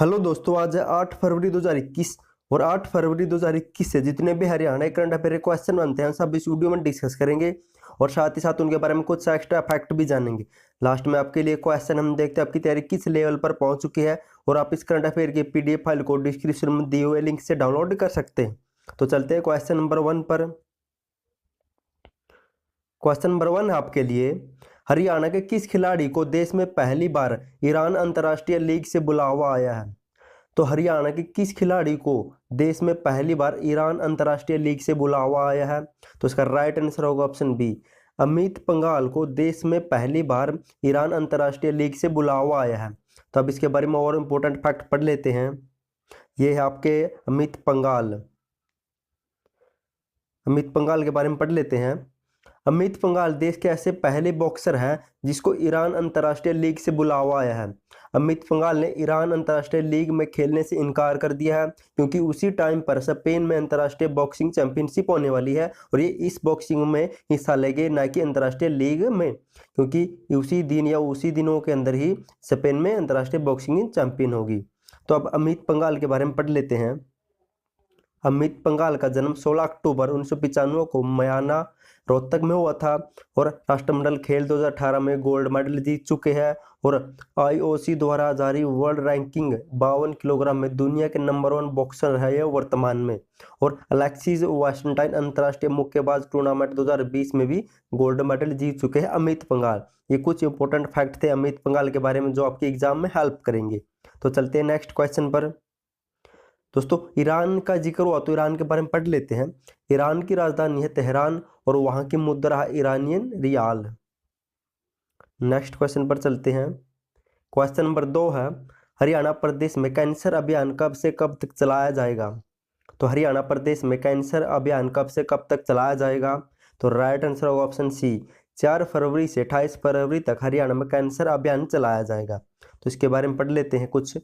Hello दोस्तों, आज है 8 फरवरी 2021 और 8 फरवरी 2021 से जितने भी हरियाणा करंट अफेयर क्वेश्चन बनते हैं सब इस वीडियो में डिस्कस करेंगे और साथ ही साथ उनके बारे में कुछ एक्स्ट्रा फैक्ट भी जानेंगे। लास्ट में आपके लिए क्वेश्चन हम देखते हैं आपकी तैयारी किस लेवल पर पहुंच चुकी है और आप इस करंट अफेयर की पीडीएफ फाइल को डिस्क्रिप्शन में दिए हुए लिंक से डाउनलोड कर सकते हैं। तो चलते हैं क्वेश्चन नंबर 1 पर। क्वेश्चन नंबर 1 है आपके लिए, हरियाणा के किस खिलाड़ी को देश में पहली बार ईरान अंतर्राष्ट्रीय लीग से बुलावा आया है? तो हरियाणा के किस खिलाड़ी को देश में पहली बार ईरान अंतर्राष्ट्रीय लीग से बुलावा आया है? तो इसका राइट आंसर होगा ऑप्शन बी, अमित पंघाल को देश में पहली बार ईरान अंतर्राष्ट्रीय लीग से बुलावा आया है। तो अब इसके बारे में और इम्पोर्टेंट फैक्ट पढ़ लेते हैं। ये है आपके अमित पंघाल के बारे में पढ़ लेते हैं। अमित पंघाल देश के ऐसे पहले बॉक्सर हैं जिसको ईरान अंतर्राष्ट्रीय लीग से बुलावा आया है। अमित पंघाल ने ईरान अंतर्राष्ट्रीय लीग में खेलने से इनकार कर दिया है क्योंकि उसी टाइम पर स्पेन में अंतर्राष्ट्रीय बॉक्सिंग चैंपियनशिप होने वाली है और ये इस बॉक्सिंग में हिस्सा लेंगे, ना कि अंतर्राष्ट्रीय लीग में, क्योंकि उसी दिन या उसी दिनों के अंदर ही स्पेन में अंतर्राष्ट्रीय बॉक्सिंग चैंपियन होगी। तो अब अमित पंघाल के बारे में पढ़ लेते हैं। अमित पंघाल का जन्म 16 अक्टूबर 1995 को म्याना रोहतक में हुआ था और राष्ट्रमंडल खेल 2018 में गोल्ड मेडल जीत चुके हैं और आईओसी द्वारा जारी वर्ल्ड रैंकिंग 52 किलोग्राम में दुनिया के नंबर 1 बॉक्सर है ये वर्तमान में। और अलेक्सिस वाइसेंटाइन अंतर्राष्ट्रीय मुक्केबाज टूर्नामेंट 2020 में भी गोल्ड मेडल जीत चुके हैं अमित पंघाल। ये कुछ इंपॉर्टेंट फैक्ट थे अमित पंघाल के बारे में जो आपके एग्जाम में हेल्प करेंगे। तो चलते हैं नेक्स्ट क्वेश्चन पर। दोस्तों, ईरान का जिक्र हुआ तो ईरान के बारे में पढ़ लेते हैं। ईरान की राजधानी है तेहरान और वहां की मुद्रा है ईरानियन रियाल। नेक्स्ट क्वेश्चन पर चलते हैं। क्वेश्चन नंबर 2 है, हरियाणा प्रदेश में कैंसर अभियान कब से कब तक चलाया जाएगा? तो हरियाणा प्रदेश में कैंसर अभियान कब से कब तक चलाया जाएगा? तो राइट आंसर होगा ऑप्शन सी, 4 फरवरी से 28 फरवरी तक हरियाणा में कैंसर अभियान चलाया जाएगा। तो इसके बारे में पढ़ लेते हैं कुछ।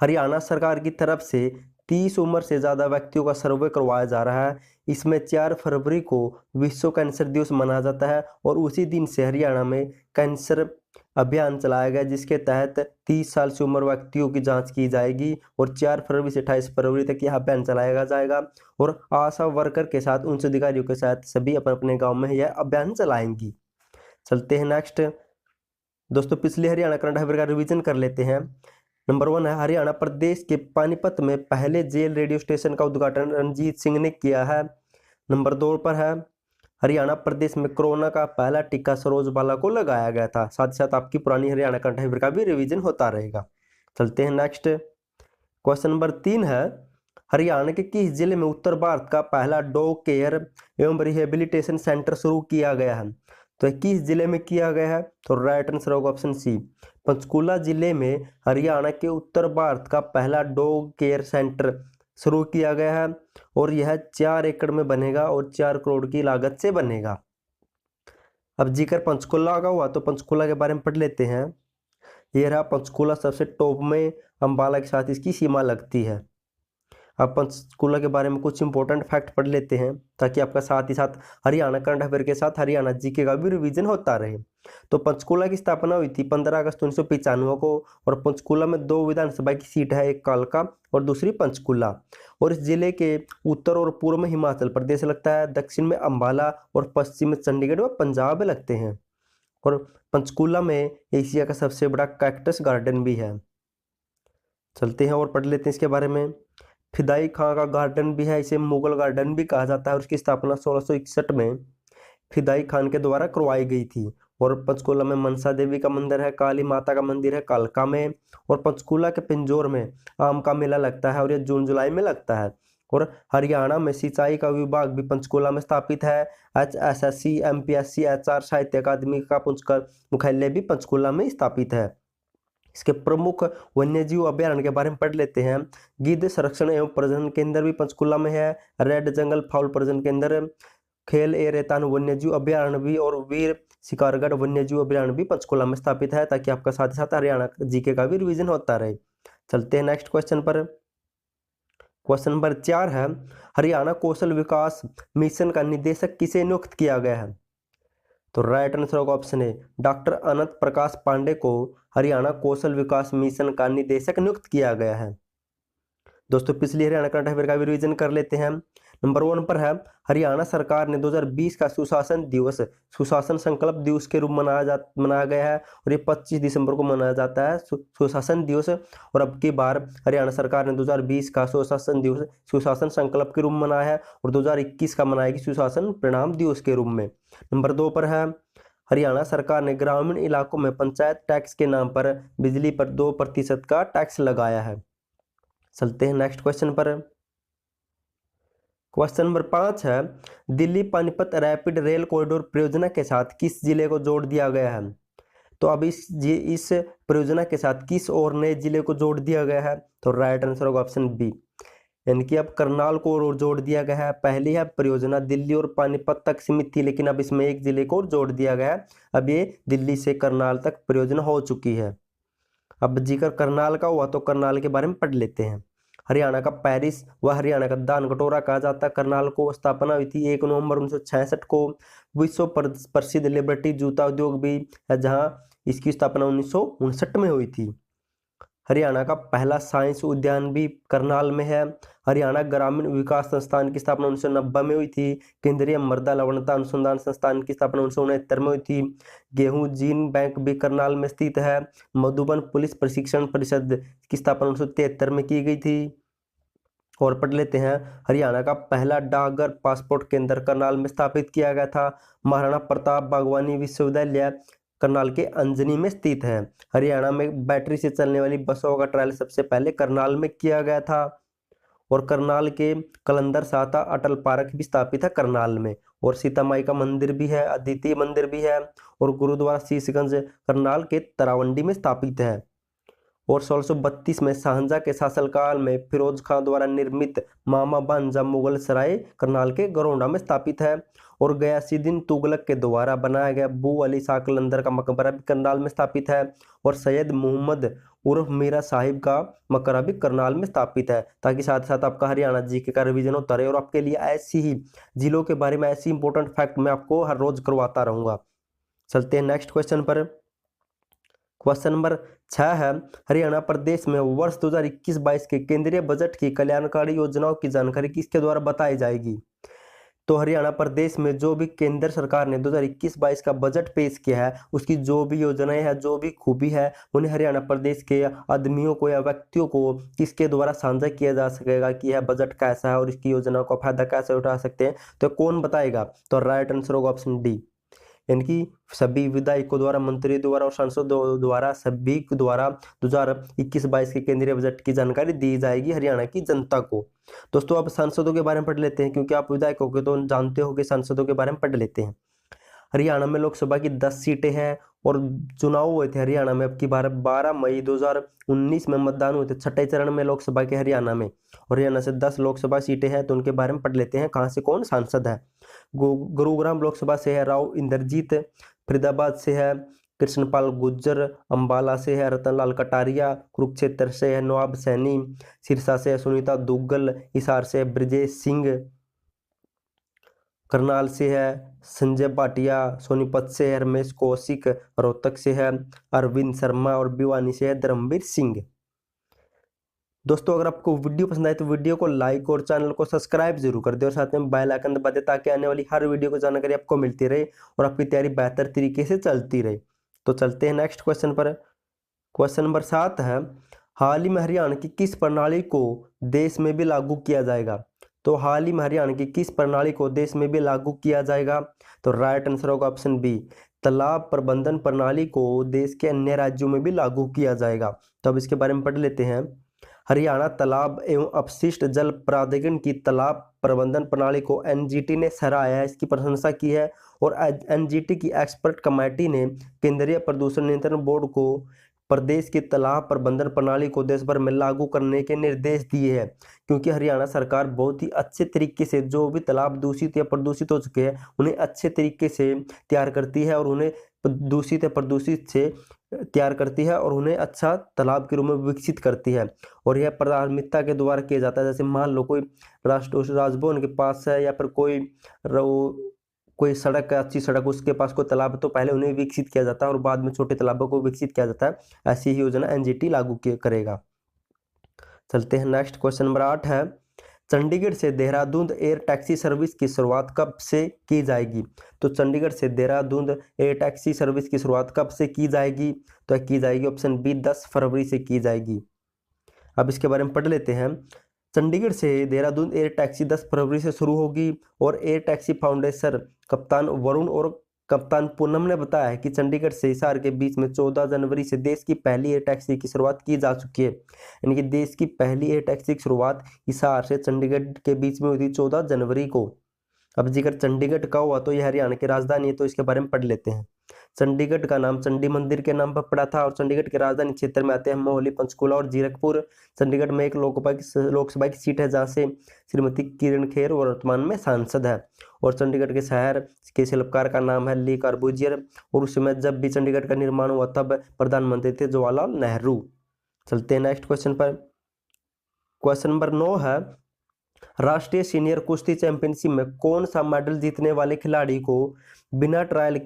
हरियाणा सरकार की तरफ से 30 उम्र से ज़्यादा व्यक्तियों का सर्वे करवाया जा रहा है। इसमें 4 फरवरी को विश्व कैंसर दिवस मनाया जाता है और उसी दिन से हरियाणा में कैंसर अभियान चलाया गया जिसके तहत 30 साल से उम्र व्यक्तियों की जांच की जाएगी और 4 फरवरी से 28 फरवरी तक यह अभियान चलाया जाएगा और आशा वर्कर के साथ उच्च अधिकारियों के साथ सभी अपने अपने गाँव में यह अभियान चलाएंगी। चलते हैं नेक्स्ट। दोस्तों, पिछले हरियाणा करंट अफेयर का रिवीजन कर लेते हैं। नंबर 1 है, हरियाणा प्रदेश के पानीपत में पहले जेल रेडियो स्टेशन का उद्घाटन रणजीत सिंह ने किया है। नंबर 2 पर है, हरियाणा प्रदेश में कोरोना का पहला टीका सरोजबाला को लगाया गया था। साथ ही साथ आपकी पुरानी हरियाणा करंट अफेयर का भी रिवीजन होता रहेगा। चलते हैं नेक्स्ट। क्वेश्चन नंबर 3 है, हरियाणा के किस जिले में उत्तर भारत का पहला डॉग केयर एवं रिहेबिलिटेशन सेंटर शुरू किया गया है? तो किस जिले में किया गया है? तो राइट आंसर होगा ऑप्शन सी, पंचकुला जिले में हरियाणा के उत्तर भारत का पहला डॉग केयर सेंटर शुरू किया गया है और यह 4 एकड़ में बनेगा और 4 करोड़ की लागत से बनेगा। अब जिक्र पंचकुला का हुआ तो पंचकुला के बारे में पढ़ लेते हैं। ये रहा पंचकुला, सबसे टॉप में अंबाला के साथ इसकी सीमा लगती है। अब पंचकुला के बारे में कुछ इंपॉर्टेंट फैक्ट पढ़ लेते हैं ताकि आपका साथ ही साथ हरियाणा करंट अफेयर के साथ हरियाणा जीके का भी रिवीजन होता रहे। तो पंचकुला की स्थापना हुई थी 15 अगस्त 1995 को और पंचकुला में 2 विधानसभा की सीट है, एक कालका और दूसरी पंचकुला। और इस जिले के उत्तर और पूर्व में हिमाचल प्रदेश लगता है, दक्षिण में अंबाला और पश्चिम में चंडीगढ़ व पंजाब लगते हैं। और पंचकुला में एशिया का सबसे बड़ा कैक्टस गार्डन भी है। चलते हैं और पढ़ लेते हैं इसके बारे में। फिदाई खां का गार्डन भी है, इसे मुगल गार्डन भी कहा जाता है और उसकी स्थापना 1661 में फिदाई खान के द्वारा करवाई गई थी। और पंचकुला में मनसा देवी का मंदिर है, काली माता का मंदिर है कालका में और पंचकुला के पिंजौर में आम का मेला लगता है और यह जून जुलाई में लगता है। और हरियाणा में सिंचाई का विभाग भी पंचकुला में स्थापित है। HSSC, MPSC, HR साहित्य अकादमी का मुख्यालय भी पंचकुला में स्थापित है। इसके प्रमुख वन्यजीव अभ्यारण्य के बारे में पढ़ लेते हैं। गिद्ध संरक्षण एवं प्रजनन केंद्र भी पंचकुला में है, रेड जंगल फाउल प्रजनन केंद्र, खेल ए रेतान वन्यजीव अभ्यारण्य भी और वीर शिकारगढ़ वन्यजीव अभ्यारण्य भी पंचकुला में स्थापित है ताकि आपका साथ ही साथ हरियाणा जीके का भी रिवीजन होता रहे। चलते हैं नेक्स्ट क्वेश्चन पर। क्वेश्चन नंबर 4 है, हरियाणा कौशल विकास मिशन का निदेशक किसे नियुक्त किया गया है? तो राइट आंसर होगा ऑप्शन ए, डॉक्टर अनंत प्रकाश पांडे को हरियाणा कौशल विकास मिशन का निदेशक नियुक्त किया गया है। दोस्तों पिछली हरियाणा करंट अफेयर का भी रिवीजन कर लेते हैं। नंबर 1 पर है, हरियाणा सरकार ने 2020 का सुशासन दिवस सुशासन संकल्प दिवस के रूप मनाया गया है और ये 25 दिसंबर को मनाया जाता है सुशासन दिवस। और अब की बार हरियाणा सरकार ने 2020 का सुशासन दिवस सुशासन संकल्प के रूप में मनाया है और 2021 का मनाएगी सुशासन परिणाम दिवस के रूप में। नंबर 2 पर है, हरियाणा सरकार ने ग्रामीण इलाकों में पंचायत टैक्स के नाम पर बिजली पर 2% का टैक्स लगाया है। चलते हैं नेक्स्ट क्वेश्चन पर। क्वेश्चन नंबर 5 है, Delhi Panipat rapid rail corridor परियोजना के साथ किस जिले को जोड़ दिया गया है? तो अब इस परियोजना के साथ किस और नए जिले को जोड़ दिया गया है? तो राइट आंसर होगा ऑप्शन बी, यानी कि अब करनाल को और जोड़ दिया गया है। पहली है परियोजना दिल्ली और पानीपत तक सीमित थी, लेकिन अब इसमें एक जिले को जोड़ दिया गया है। अब ये दिल्ली से करनाल तक परियोजना हो चुकी है। अब जिक्र करनाल का हुआ तो करनाल के बारे में पढ़ लेते हैं। हरियाणा का पेरिस व हरियाणा का दान कटोरा कहा जाता है। करनाल को स्थापना हुई थी 1 नवंबर 1966 को। विश्व प्रसिद्ध लिबर्टी जूता उद्योग भी है, जहां इसकी स्थापना 1959 में हुई थी। हरियाणा का पहला साइंस उद्यान भी करनाल में है। हरियाणा ग्रामीण विकास संस्थान की स्थापना 1990 में हुई थी। केंद्रीय मृदा लवणता अनुसंधान संस्थान की स्थापना 1969 में हुई थी। गेहूं जीन बैंक भी करनाल में स्थित है। मधुबन पुलिस प्रशिक्षण परिषद की स्थापना 1973 में की गई थी। और पढ़ लेते हैं, हरियाणा का पहला डाकघर पासपोर्ट केंद्र करनाल में स्थापित किया गया था। महाराणा प्रताप बागवानी विश्वविद्यालय करनाल के अंजनी में स्थित है। हरियाणा में बैटरी से चलने वाली बसों का ट्रायल सबसे पहले करनाल में किया गया था। और करनाल के कलंदर साता अटल पार्क भी स्थापित है करनाल में। और सीता माई का मंदिर भी है, अद्वितीय मंदिर भी है। और गुरुद्वारा शीशगंज करनाल के तरावंडी में स्थापित है। और 1632 में शाहजहां के शासनकाल में फिरोज खां द्वारा निर्मित मामा भांजा मुगल सराय करनाल के गरोंडा में स्थापित है। और गयासीद्दीन तुगलक के द्वारा बनाया गया बू अली शाह कलंदर का मकबरा भी करनाल में स्थापित है। और सैयद मोहम्मद उर्फ मीरा साहिब का मकबरा भी करनाल में स्थापित है। ताकि साथ साथ आपका हरियाणा जीके का रिवीजन होता रहे और आपके लिए ऐसी ही जिलों के बारे में ऐसी इंपॉर्टेंट फैक्ट मैं आपको हर रोज करवाता रहूंगा। चलते हैं नेक्स्ट क्वेश्चन पर। क्वेश्चन नंबर 6 है, हरियाणा प्रदेश में वर्ष 2021-22 के केंद्रीय बजट की कल्याणकारी योजनाओं की जानकारी किसके द्वारा बताई जाएगी? तो हरियाणा प्रदेश में जो भी केंद्र सरकार ने 2021-22 का बजट पेश किया है, उसकी जो भी योजनाएं हैं, जो भी खूबी है, उन्हें हरियाणा प्रदेश के आदमियों को या व्यक्तियों को किसके द्वारा साझा किया जा सकेगा कि यह बजट कैसा है और इसकी योजनाओं का फायदा कैसे उठा सकते हैं। तो कौन बताएगा? तो राइट आंसर होगा ऑप्शन डी, यानी कि सभी विधायकों द्वारा, मंत्री द्वारा और सांसदों द्वारा, सभी द्वारा 2021-22 के केंद्रीय बजट की जानकारी दी जाएगी हरियाणा की जनता को। दोस्तों अब सांसदों के बारे में पढ़ लेते हैं, क्योंकि आप विधायकों के तो जानते हो कि सांसदों के बारे में पढ़ लेते हैं। हरियाणा में लोकसभा की 10 सीटें हैं और चुनाव हुए थे हरियाणा में अब की बार 12 मई 2019 में मतदान हुए थे छठे चरण में लोकसभा के हरियाणा में। और हरियाणा से 10 लोकसभा सीटें हैं, तो उनके बारे में पढ़ लेते हैं कहाँ से कौन सांसद है। गुरुग्राम लोकसभा से है राव इंद्रजीत, फरीदाबाद से है कृष्णपाल गुर्जर, अंबाला से है रतनलाल कटारिया, कुरुक्षेत्र से है नवाब सैनी, सिरसा से है सुनीता दुग्गल, हिसार से ब्रजेश सिंह, करनाल से है संजय भाटिया, सोनीपत से है रमेश कौशिक, रोहतक से है अरविंद शर्मा और भिवानी से है धर्मवीर सिंह। दोस्तों अगर आपको वीडियो पसंद आए तो वीडियो को लाइक और चैनल को सब्सक्राइब जरूर कर दे और साथ में बेल आइकन दबा दे, ताकि आने वाली हर वीडियो की जानकारी आपको मिलती रहे और आपकी तैयारी बेहतर तरीके से चलती रहे। तो चलते हैं नेक्स्ट क्वेश्चन पर। क्वेश्चन नंबर 7 है, हाल ही में हरियाणा की किस प्रणाली को देश में भी लागू किया जाएगा? तो हाल ही में हरियाणा की किस प्रणाली को देश में भी लागू किया जाएगा? तो राइट आंसर होगा ऑप्शन बी, तालाब प्रबंधन प्रणाली को देश के अन्य राज्यों में भी लागू किया जाएगा। तो अब इसके बारे में पढ़ लेते हैं। हरियाणा तालाब एवं अपशिष्ट जल प्राधिकरण की तालाब प्रबंधन प्रणाली को एनजीटी ने सराहा है, इसकी प्रशंसा की है। और एनजीटी की एक्सपर्ट कमेटी ने केंद्रीय प्रदूषण नियंत्रण बोर्ड को प्रदेश की तालाब प्रबंधन प्रणाली को देश भर में लागू करने के निर्देश दिए हैं, क्योंकि हरियाणा सरकार बहुत ही अच्छे तरीके से जो भी तालाब दूषित या प्रदूषित हो चुके हैं उन्हें अच्छे तरीके से तैयार करती है और उन्हें दूषित या प्रदूषित से तैयार करती है और उन्हें अच्छा तालाब के रूप में विकसित करती है। और यह प्राथमिकता के द्वारा किया जाता है। जैसे मान लो कोई राजभवन के पास है या फिर कोई कोई सड़क है, अच्छी सड़क, उसके पास कोई तालाब है तो पहले उन्हें विकसित किया जाता है और बाद में छोटे तालाबों को विकसित किया जाता है। ऐसी ही योजना एनजीटी लागू करेगा। चलते हैं नेक्स्ट, क्वेश्चन नंबर 8 है, चंडीगढ़ से देहरादून एयर टैक्सी सर्विस की शुरुआत कब से की जाएगी? तो चंडीगढ़ से देहरादून एयर टैक्सी सर्विस की शुरुआत कब से की जाएगी? तो की जाएगी ऑप्शन बी 10 फरवरी से की जाएगी। अब इसके बारे में पढ़ लेते हैं। चंडीगढ़ से देहरादून एयर टैक्सी 10 फरवरी से शुरू होगी और एयर टैक्सी फाउंडेशन कप्तान वरुण और कप्तान पूनम ने बताया है कि चंडीगढ़ से हिसार के बीच में 14 जनवरी से देश की पहली एयर टैक्सी की शुरुआत की जा चुकी है। यानी कि देश की पहली एयर टैक्सी की शुरुआत हिसार से चंडीगढ़ के बीच में हुई थी 14 जनवरी को। अब जिक्र चंडीगढ़ का हुआ तो यह हरियाणा की राजधानी है, तो इसके बारे में पढ़ लेते हैं। चंडीगढ़ का नाम चंडी मंदिर के नाम पर पड़ा था और चंडीगढ़ के राजधानी क्षेत्र में आते हैं मोहाली, पंचकूला और जीरकपुर। चंडीगढ़ में एक लोकसभा की सीट है जहां से श्रीमती किरण खेर वर्तमान में सांसद है और चंडीगढ़ के शहर के शिल्पकार का नाम है ली कार्बूजियर और उस समय जब भी चंडीगढ़ का निर्माण हुआ तब प्रधानमंत्री थे जवाहरलाल नेहरू। चलते हैं नेक्स्ट क्वेश्चन पर। क्वेश्चन नंबर 9 है, राष्ट्रीय सीनियर कुश्ती चैंपियनशिप में कौन सा मेडल जीतने वाले खिलाड़ी को बिना ट्रायल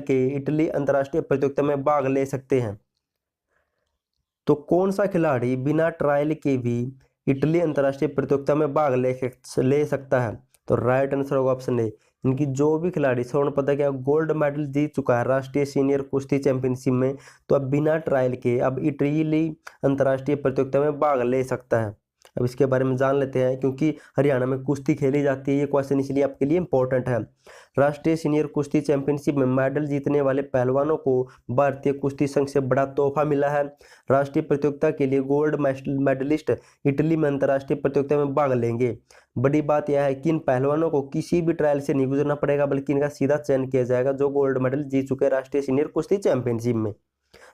के इटली अंतर्राष्ट्रीय प्रतियोगिता में भाग ले सकते हैं? तो कौन सा खिलाड़ी बिना ट्रायल के भी इटली अंतर्राष्ट्रीय प्रतियोगिता में भाग ले सकता है? तो राइट आंसर होगा ऑप्शन ए। इनकी जो भी खिलाड़ी स्वर्ण पदक या गोल्ड मेडल जीत चुका है राष्ट्रीय सीनियर कुश्ती चैंपियनशिप में, तो अब बिना ट्रायल के अब इटली अंतर्राष्ट्रीय प्रतियोगिता में भाग ले सकता है। अब इसके बारे में जान लेते हैं क्योंकि हरियाणा में कुश्ती खेली जाती है, ये क्वेश्चन इसलिए आपके लिए इंपॉर्टेंट है। राष्ट्रीय सीनियर कुश्ती चैंपियनशिप में मेडल जीतने वाले पहलवानों को भारतीय कुश्ती संघ से बड़ा तोहफा मिला है। राष्ट्रीय प्रतियोगिता के लिए गोल्ड मेडलिस्ट इटली में अंतर्राष्ट्रीय प्रतियोगिता में भाग लेंगे। बड़ी बात यह है कि इन पहलवानों को किसी भी ट्रायल से नहीं गुजरना पड़ेगा, बल्कि इनका सीधा चयन किया जाएगा जो गोल्ड मेडल जीत चुके राष्ट्रीय सीनियर कुश्ती चैंपियनशिप में।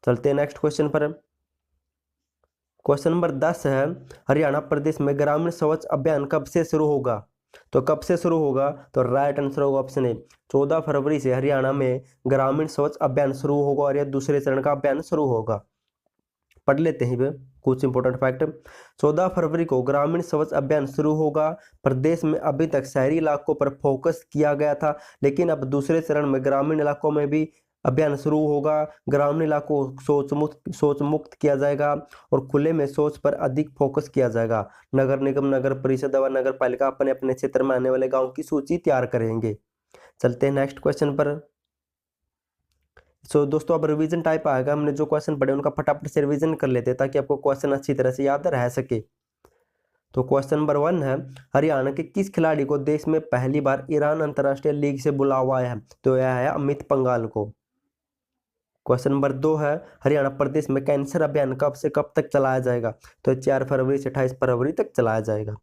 चलते हैं नेक्स्ट क्वेश्चन पर। क्वेश्चन नंबर 10 है, हरियाणा प्रदेश में ग्रामीण स्वच्छ अभियान कब से शुरू होगा? तो कब से शुरू होगा? तो राइट आंसर होगा ऑप्शन ए। 14 फरवरी से हरियाणा में ग्रामीण स्वच्छ अभियान शुरू होगा और यह दूसरे चरण का अभियान शुरू होगा। पढ़ लेते हैं कुछ इंपॉर्टेंट फैक्ट। 14 फरवरी को ग्रामीण स्वच्छ अभियान शुरू होगा। प्रदेश में अभी तक शहरी इलाकों पर फोकस किया गया था, लेकिन अब दूसरे चरण में ग्रामीण इलाकों में भी अभियान शुरू होगा। ग्रामीण इलाकों को शौच मुक्त किया जाएगा और खुले में शौच पर अधिक फोकस किया जाएगा। नगर निगम, नगर परिषद व नगर पालिका अपने अपने क्षेत्र में आने वाले गाँव की सूची तैयार करेंगे। चलते हैं नेक्स्ट क्वेश्चन पर। दोस्तों अब रिवीजन टाइप आएगा, हमने जो क्वेश्चन पढ़े उनका फटाफट से रिवीजन कर लेते हैं ताकि आपको क्वेश्चन अच्छी तरह से याद रह सके। तो क्वेश्चन नंबर 1 है, हरियाणा के किस खिलाड़ी को देश में पहली बार ईरान अंतर्राष्ट्रीय लीग से बुलावा आया है? तो यह है अमित पंघाल को। क्वेश्चन नंबर 2 है, हरियाणा प्रदेश में कैंसर अभियान कब से कब तक चलाया जाएगा? तो 4 फरवरी से 28 फरवरी तक चलाया जाएगा।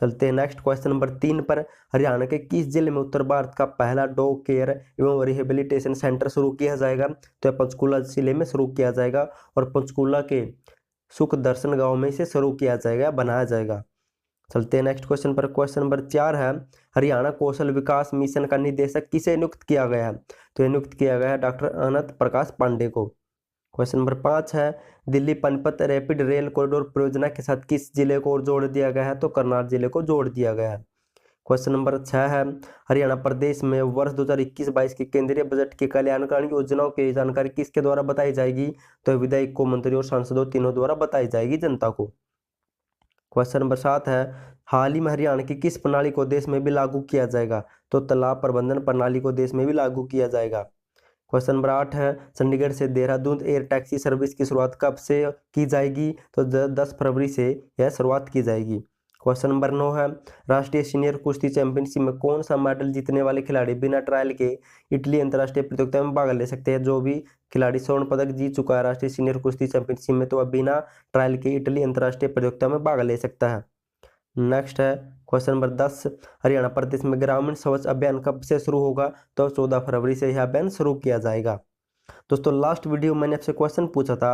चलते हैं नेक्स्ट क्वेश्चन नंबर 3 पर, हरियाणा के किस जिले में उत्तर भारत का पहला डॉग केयर एवं रिहेबिलिटेशन सेंटर शुरू किया जाएगा? तो पंचकूला जिले में शुरू किया जाएगा और पंचकूला के सुख दर्शन गांव में इसे शुरू किया जाएगा, बनाया जाएगा। चलते हैं नेक्स्ट क्वेश्चन पर। क्वेश्चन नंबर 4 है, हरियाणा कौशल विकास मिशन का निदेशक किसे नियुक्त किया गया है? तो ये नियुक्त किया गया है डॉक्टर अनंत प्रकाश पांडे को। क्वेश्चन नंबर 5 है, Delhi Panipat rapid rail corridor परियोजना के साथ किस जिले को जोड़ दिया गया है? तो करनाल जिले को जोड़ दिया गया है। क्वेश्चन नंबर 6 है, हरियाणा प्रदेश में वर्ष 2021-22 के केंद्रीय बजट की कल्याणकारी योजनाओं की जानकारी किसके द्वारा बताई जाएगी? तो विधायकों, मंत्रियों और सांसदों तीनों द्वारा बताई जाएगी जनता को। क्वेश्चन नंबर 7 है, हाल ही में हरियाणा की किस प्रणाली को देश में भी लागू किया जाएगा? तो तालाब प्रबंधन प्रणाली को देश में भी लागू किया जाएगा। क्वेश्चन नंबर 8 है, चंडीगढ़ से देहरादून एयर टैक्सी सर्विस की शुरुआत कब से की जाएगी? तो 10 फरवरी से यह शुरुआत की जाएगी। क्वेश्चन नंबर 9 है, राष्ट्रीय सीनियर कुश्ती चैंपियनशिप में कौन सा मेडल जीतने वाले खिलाड़ी बिना ट्रायल के इटली अंतर्राष्ट्रीय प्रतियोगिता में भाग ले सकते हैं? जो भी खिलाड़ी स्वर्ण पदक जीत चुका है राष्ट्रीय सीनियर कुश्ती चैंपियनशिप में, तो वह बिना ट्रायल के इटली अंतर्राष्ट्रीय प्रतियोगिता में भाग ले सकता है। नेक्स्ट है क्वेश्चन नंबर 10, हरियाणा प्रदेश में ग्रामीण स्वच्छ अभियान कब से शुरू होगा? तो 14 फरवरी से यह अभियान शुरू किया जाएगा। दोस्तों लास्ट वीडियो मैंने आपसे क्वेश्चन पूछा था,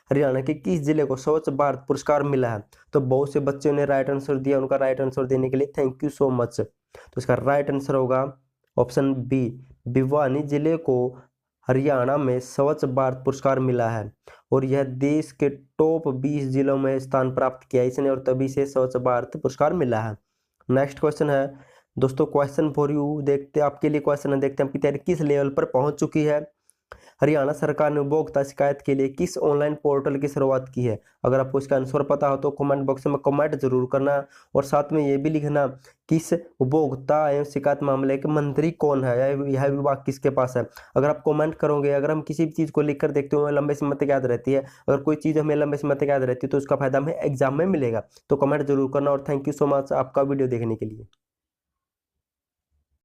हरियाणा के किस जिले को स्वच्छ भारत पुरस्कार मिला है? तो बहुत से बच्चों ने राइट आंसर दिया, उनका राइट आंसर देने के लिए थैंक यू सो मच। तो इसका राइट आंसर होगा ऑप्शन बी, भिवानी जिले को हरियाणा में स्वच्छ भारत पुरस्कार मिला है और यह देश के टॉप 20 जिलों में स्थान प्राप्त किया इसने और तभी से स्वच्छ भारत पुरस्कार मिला है। नेक्स्ट क्वेश्चन है, दोस्तों क्वेश्चन फॉर यू, देखते आपके लिए क्वेश्चन है, देखते हैं आपकी तैयारी किस लेवल पर पहुंच चुकी है। हरियाणा सरकार ने उपभोक्ता शिकायत के लिए किस ऑनलाइन पोर्टल की शुरुआत की है? अगर आपको इसका आंसर पता हो तो कमेंट बॉक्स में कमेंट जरूर करना, और साथ में ये भी लिखना किस उपभोक्ता एवं शिकायत मामले के मंत्री कौन है, यह विभाग किसके पास है। अगर आप कमेंट करोगे, अगर हम किसी भी चीज़ को लिख कर देखते हो लंबे समय तक याद रहती है, अगर कोई चीज़ हमें लंबे समय तक याद रहती है तो उसका फायदा हमें एग्जाम में मिलेगा। तो कमेंट जरूर करना, और थैंक यू सो मच आपका वीडियो देखने के लिए।